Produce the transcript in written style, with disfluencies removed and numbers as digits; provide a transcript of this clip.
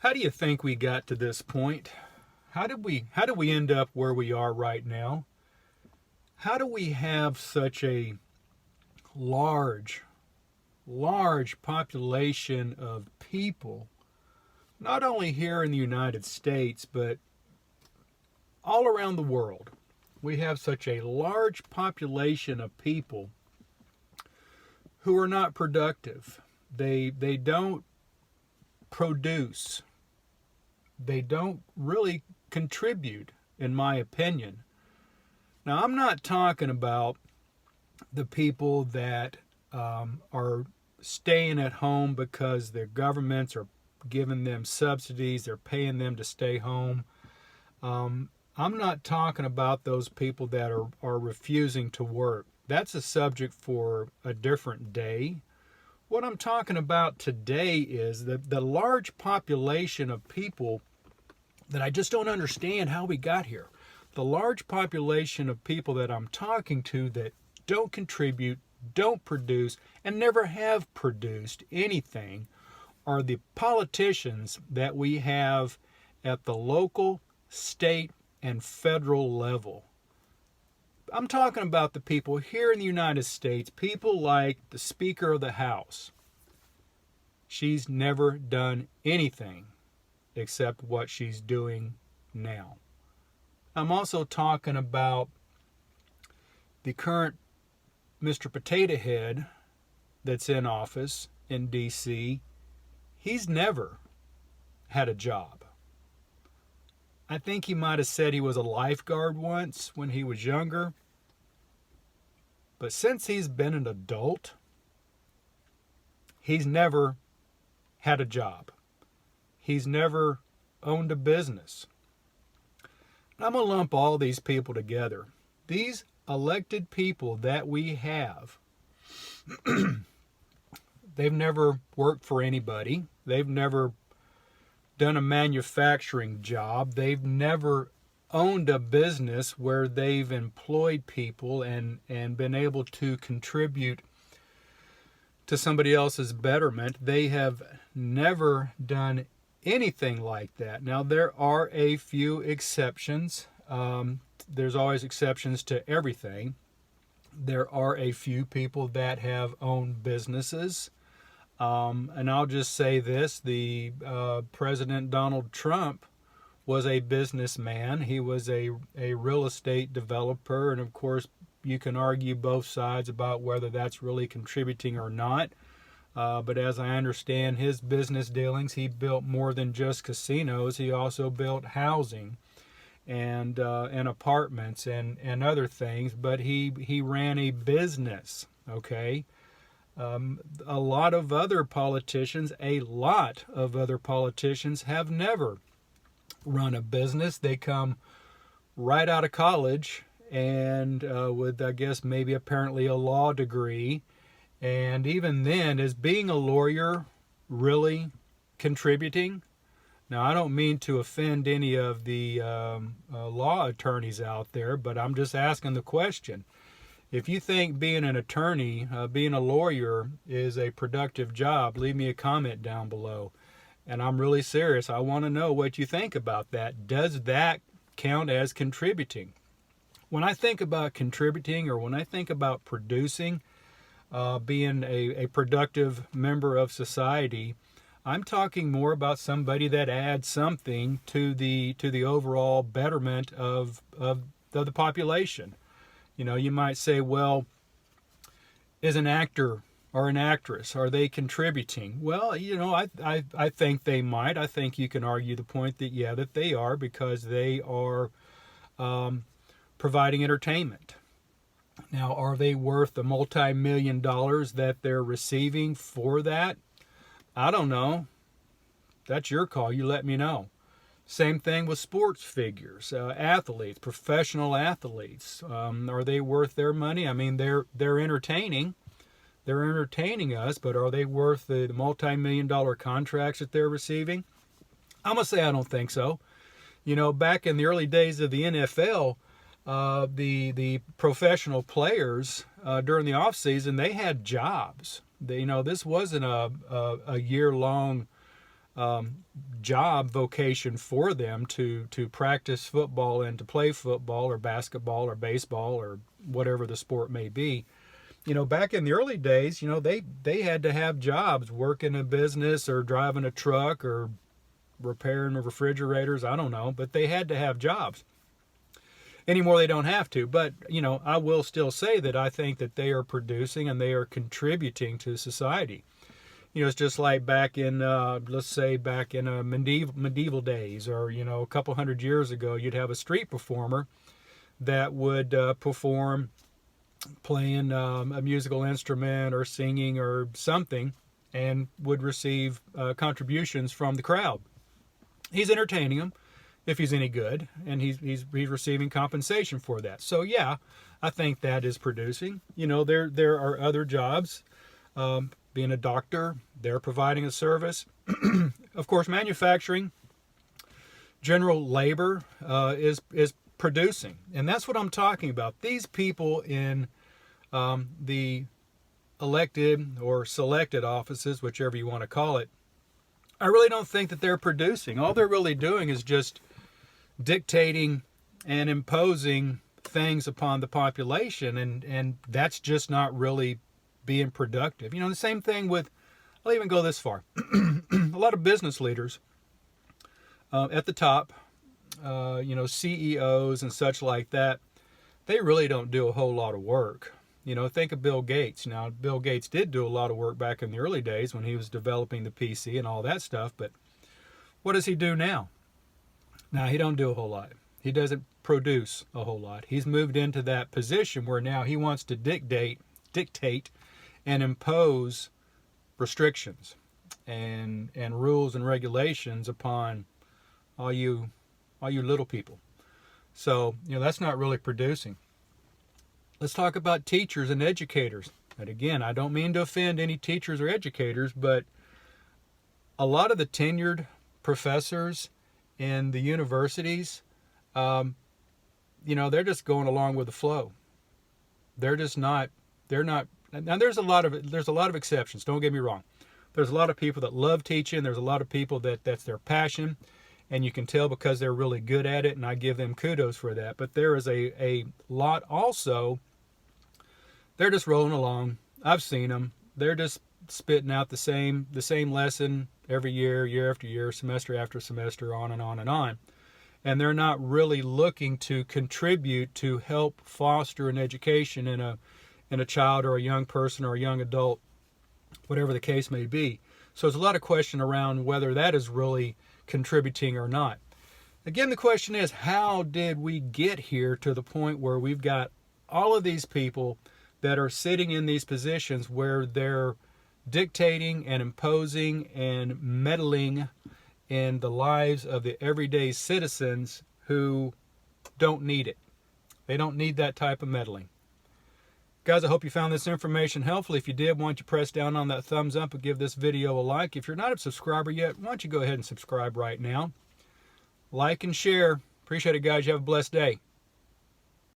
How do you think we got to this point? How do we end up where we are right now? How do we have such a large large population of people, not only here in the United States, but all around the world? We have such a large population of people who are not productive. They don't produce. They don't really contribute, in my opinion. Now, I'm not talking about the people that are staying at home because their governments are giving them subsidies, they're paying them to stay home. I'm not talking about those people that are refusing to work. That's a subject for a different day. What I'm talking about today is the large population of people that I just don't understand how we got here. The large population of people that I'm talking to that don't contribute, don't produce, and never have produced anything are the politicians that we have at the local, state, and federal level. I'm talking about the people here in the United States, people like the Speaker of the House. She's never done anything except what she's doing now. I'm also talking about the current Mr. Potato Head that's in office in D.C. He's never had a job. I think he might have said he was a lifeguard once when he was younger. But since he's been an adult, he's never had a job. He's never owned a business. I'm going to lump all these people together. These elected people that we have, they've never worked for anybody. They've never done a manufacturing job. They've never owned a business where they've employed people and been able to contribute to somebody else's betterment. They have never done anything like that. Now, there are a few exceptions. There's always exceptions to everything. There are a few people that have owned businesses. And I'll just say this, the President Donald Trump was a businessman. He was a real estate developer. And of course, you can argue both sides about whether that's really contributing or not. But as I understand his business dealings, he built more than just casinos. He also built housing and apartments and other things. But he ran a business, okay? A lot of other politicians have never run a business. They come right out of college and with, I guess, maybe apparently a law degree. And even then, is being a lawyer really contributing? Now, I don't mean to offend any of the law attorneys out there, but I'm just asking the question. If you think being an attorney, being a lawyer is a productive job, leave me a comment down below. And I'm really serious. I want to know what you think about that. Does that count as contributing? When I think about contributing or when I think about producing, being a productive member of society, I'm talking more about somebody that adds something to the overall betterment of the population. You know, you might say, well, is an actor or an actress, are they contributing? Well, you know, I think they might. I think you can argue the point that, yeah, that they are, because they are providing entertainment. Now, are they worth the multi-million dollars that they're receiving for that? I don't know. That's your call. You let me know. Same thing with sports figures, athletes, professional athletes. Are they worth their money? I mean, they're entertaining. They're entertaining us, but are they worth the multi-million dollar contracts that they're receiving? I'm going to say I don't think so. You know, back in the early days of the NFL, the professional players during the off season, they had jobs. This wasn't a year-long job vocation for them to practice football and to play football or basketball or baseball or whatever the sport may be. Back in the early days, they had to have jobs, working a business or driving a truck or repairing refrigerators. I don't know, but they had to have jobs. Anymore, they don't have to. But, I will still say that I think that they are producing and they are contributing to society. It's just like back in, let's say, back in medieval days, or, a couple hundred years ago, you'd have a street performer that would perform playing a musical instrument or singing or something, and would receive contributions from the crowd. He's entertaining them if he's any good, and he's receiving compensation for that. So yeah, I think that is producing. There are other jobs. Being a doctor, they're providing a service. Of course, manufacturing, general labor is producing, and that's what I'm talking about. These people in the elected or selected offices, whichever you want to call it, I really don't think that they're producing. All they're really doing is just dictating and imposing things upon the population, and that's just not really being productive. The same thing with, I'll even go this far, a lot of business leaders at the top, CEOs and such like that, they really don't do a whole lot of work. Think of Bill Gates. Now, Bill Gates did do a lot of work back in the early days when he was developing the PC and all that stuff, but what does he do now? Now, he don't do a whole lot. He doesn't produce a whole lot. He's moved into that position where now he wants to dictate and impose restrictions and rules and regulations upon all you little people. So, that's not really producing. Let's talk about teachers and educators. And again, I don't mean to offend any teachers or educators, but a lot of the tenured professors in the universities, they're just going along with the flow. They're not. Now, there's a lot of exceptions. Don't get me wrong. There's a lot of people that love teaching. There's a lot of people that's their passion, and you can tell because they're really good at it, and I give them kudos for that. But there is a lot also, they're just rolling along. I've seen them. They're just spitting out the same lesson every year after year, semester after semester, on and on and on. And they're not really looking to contribute to help foster an education in a child or a young person or a young adult, whatever the case may be. So there's a lot of question around whether that is really contributing or not. Again, the question is, how did we get here to the point where we've got all of these people that are sitting in these positions where they're dictating and imposing and meddling in the lives of the everyday citizens who don't need it. They don't need that type of meddling. Guys, I hope you found this information helpful. If you did, why don't you press down on that thumbs up and give this video a like. If you're not a subscriber yet, why don't you go ahead and subscribe right now. Like and share. Appreciate it, guys. You have a blessed day.